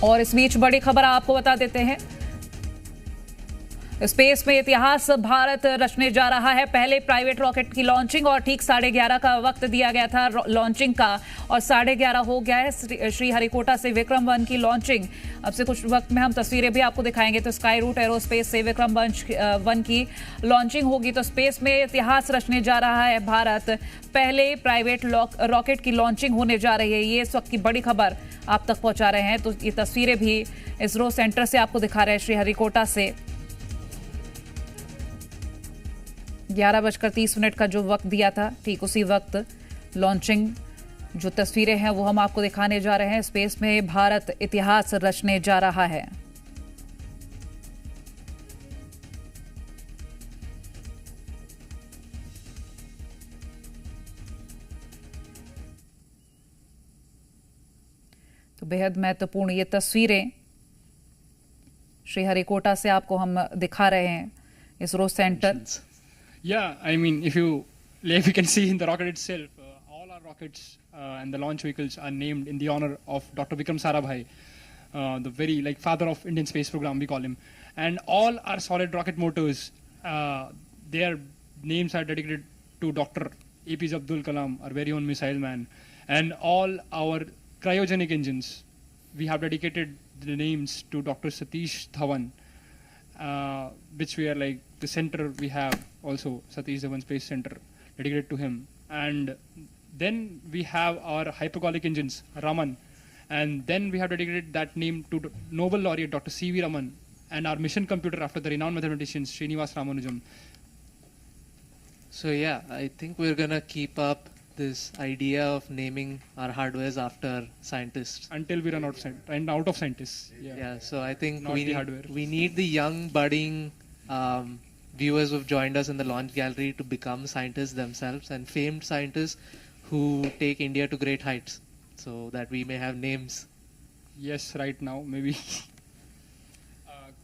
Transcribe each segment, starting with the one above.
और इस बीच बड़ी खबर आपको बता देते हैं, स्पेस में इतिहास भारत रचने जा रहा है। पहले प्राइवेट रॉकेट की लॉन्चिंग और ठीक 11:30 का वक्त दिया गया था लॉन्चिंग का, और 11:30 हो गया है। श्रीहरिकोटा से विक्रम-1 की लॉन्चिंग अब से कुछ वक्त में हम तस्वीरें भी आपको दिखाएंगे। तो स्काईरूट एरोस्पेस से विक्रम-1 की लॉन्चिंग होगी। तो स्पेस में इतिहास रचने जा रहा है भारत, पहले प्राइवेट रॉकेट की लॉन्चिंग होने जा रही है। ये इस वक्त की बड़ी खबर आप तक पहुंचा रहे हैं। तो ये तस्वीरें भी इसरो सेंटर से आपको दिखा रहे हैं, श्रीहरिकोटा से। 11:30 का जो वक्त दिया था, ठीक उसी वक्त लॉन्चिंग जो तस्वीरें हैं वो हम आपको दिखाने जा रहे हैं। स्पेस में भारत इतिहास रचने जा रहा है। तो बेहद महत्वपूर्ण ये तस्वीरें श्रीहरिकोटा से आपको हम दिखा रहे हैं, ISRO centre. Yeah, I mean, if you can see in the rocket itself, all our rockets and the launch vehicles are named in the honor of Dr. Vikram Sarabhai, the very father of Indian space program, we call him. And all our solid rocket motors, their names are dedicated to Dr. APJ Abdul Kalam, our very own missile man. And all our cryogenic engines, we have dedicated the names to Dr. Satish Dhawan, which we are the center we have also, Satish Dhawan Space Center, dedicated to him. And then we have our hypergolic engines, Raman, and then we have dedicated that name to Nobel laureate Dr. C.V. Raman, and our mission computer after the renowned mathematician Srinivas Ramanujam. So yeah, I think we're gonna keep up this idea of naming our hardwares after scientists until we run out of scientists. Yeah, so I think we need the young budding viewers who've joined us in the launch gallery to become scientists themselves, and famed scientists who take India to great heights, so that we may have names. Yes, right now maybe.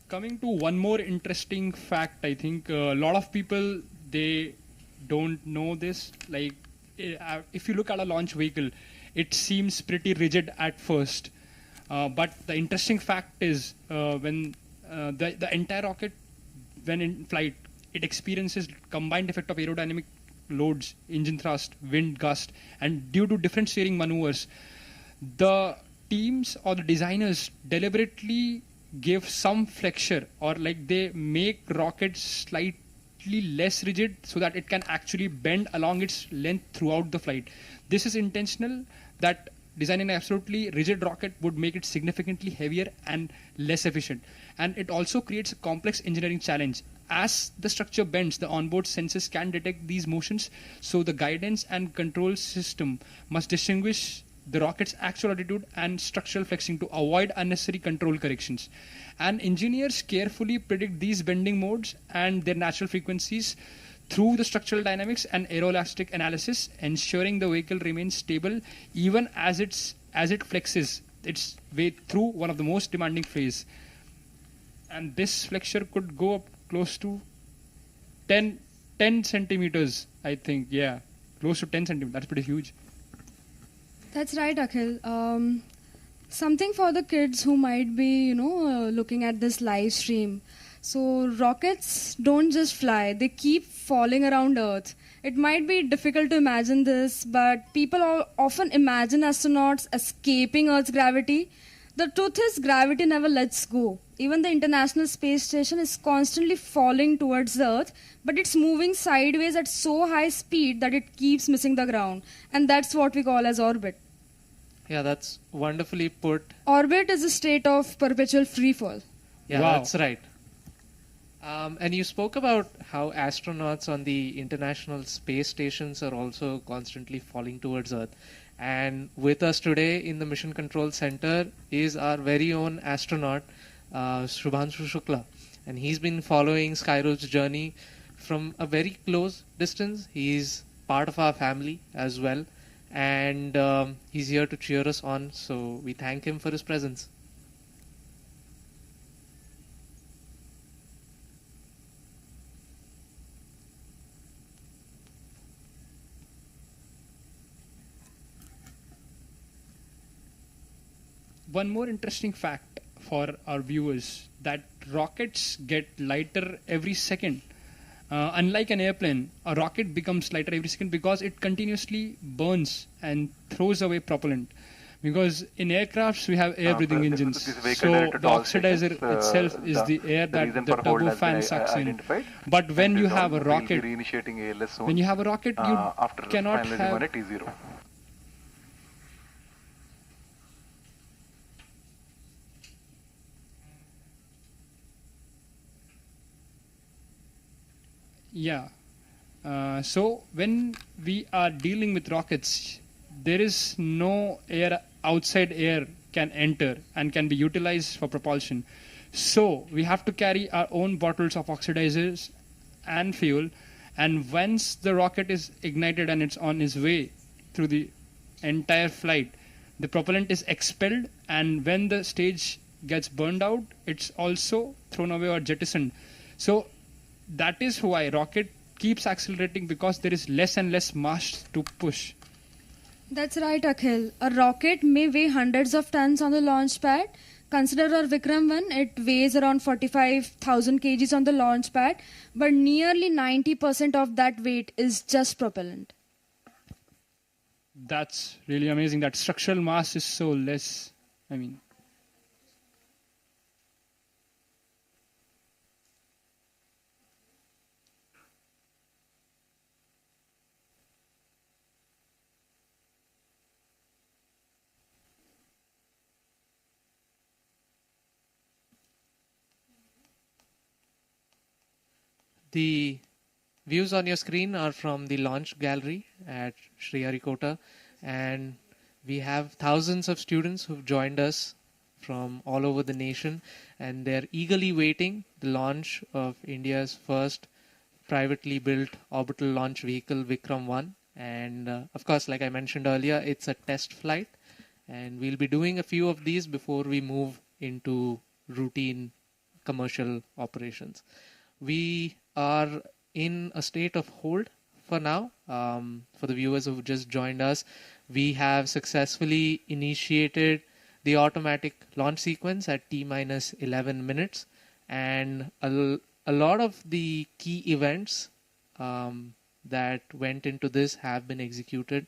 Coming to one more interesting fact, I think a lot of people, they don't know this. If you look at a launch vehicle, it seems pretty rigid at first, but the interesting fact is when the entire rocket, when in flight, it experiences combined effect of aerodynamic loads, engine thrust, wind gust, and due to different steering maneuvers, the teams or the designers deliberately give some flexure, or they make rockets slightly less rigid so that it can actually bend along its length throughout the flight. This is intentional, that designing an absolutely rigid rocket would make it significantly heavier and less efficient. And it also creates a complex engineering challenge. As the structure bends, the onboard sensors can detect these motions, so the guidance and control system must distinguish the rocket's actual altitude and structural flexing to avoid unnecessary control corrections. And engineers carefully predict these bending modes and their natural frequencies through the structural dynamics and aeroelastic analysis, ensuring the vehicle remains stable even as it flexes its way through one of the most demanding phases. And this flexure could go up close to 10 centimeters, I think. Yeah, close to 10 centimeters. That's pretty huge. That's right, Akhil. Something for the kids who might be, looking at this live stream. So rockets don't just fly, they keep falling around Earth. It might be difficult to imagine this, but people often imagine astronauts escaping Earth's gravity. The truth is, gravity never lets go. Even the International Space Station is constantly falling towards the Earth, but it's moving sideways at so high speed that it keeps missing the ground. And that's what we call as orbit. Yeah, that's wonderfully put. Orbit is a state of perpetual free fall. Yeah, wow. That's right. And you spoke about how astronauts on the International Space Stations are also constantly falling towards Earth. And with us today in the Mission Control Center is our very own astronaut, Shubhanshu Shukla. And he's been following Skyroot's journey from a very close distance. He's part of our family as well. And he's here to cheer us on. So we thank him for his presence. one more interesting fact for our viewers, that rockets get lighter every second. Unlike an airplane, a rocket becomes lighter every second because it continuously burns and throws away propellant. Because in aircrafts we have air-breathing engines, so the oxidizer itself is the air that the turbofan sucks in. But when you have a rocket, you cannot have. T0. Yeah. So when we are dealing with rockets, there is no air, outside air can enter and can be utilized for propulsion. So we have to carry our own bottles of oxidizers and fuel. And once the rocket is ignited and it's on its way through the entire flight, the propellant is expelled. And when the stage gets burned out, it's also thrown away or jettisoned. So that is why rocket keeps accelerating, because there is less and less mass to push. That's right, Akhil. A rocket may weigh hundreds of tons on the launch pad. Consider our Vikram 1, it weighs around 45,000 kgs on the launch pad, but nearly 90% of that weight is just propellant. That's really amazing. That structural mass is so less. I mean, The views on your screen are from the launch gallery at Sriharikota, and we have thousands of students who've joined us from all over the nation, and they're eagerly waiting the launch of India's first privately built orbital launch vehicle, Vikram 1. And of course, like I mentioned earlier, it's a test flight, and we'll be doing a few of these before we move into routine commercial operations. We are in a state of hold for now. For the viewers who've just joined us, we have successfully initiated the automatic launch sequence at T-minus 11 minutes, and a lot of the key events that went into this have been executed.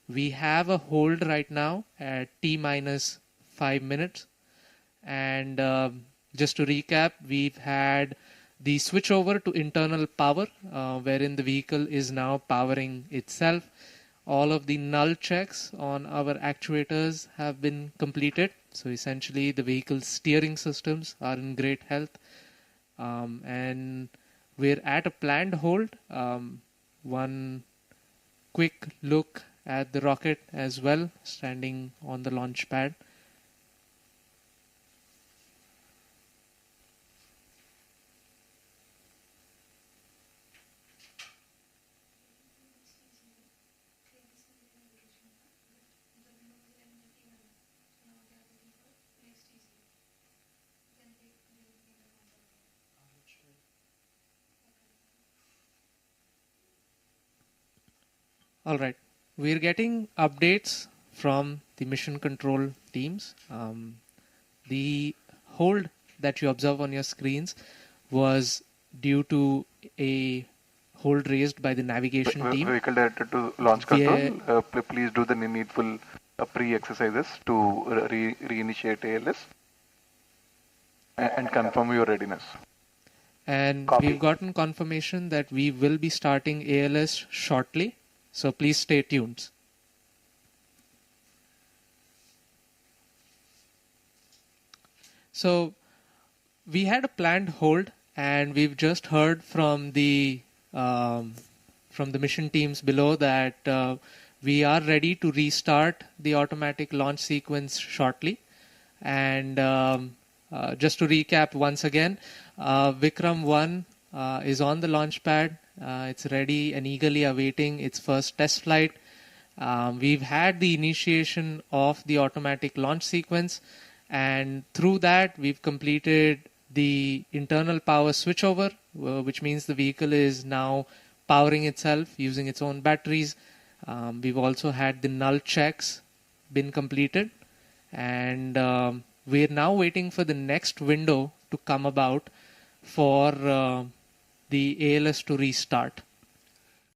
We have a hold right now at T-minus 5 minutes, and just to recap, we've had the switchover to internal power, wherein the vehicle is now powering itself. All of the null checks on our actuators have been completed. So essentially the vehicle's steering systems are in great health. And we're at a planned hold. One quick look at the rocket as well, standing on the launch pad. All right, we're getting updates from the mission control teams. The hold that you observe on your screens was due to a hold raised by the navigation team. Vehicle directed to launch control. Please do the needful pre-exercises to reinitiate ALS and confirm your readiness. And Copy. we've gotten confirmation that we will be starting ALS shortly. So please stay tuned. So we had a planned hold, and we've just heard from the mission teams below that we are ready to restart the automatic launch sequence shortly. And just to recap once again, Vikram 1 is on the launch pad. It's ready and eagerly awaiting its first test flight. We've had the initiation of the automatic launch sequence, and through that we've completed the internal power switchover, which means the vehicle is now powering itself using its own batteries. We've also had the null checks been completed, and we're now waiting for the next window to come about for the ALS to restart.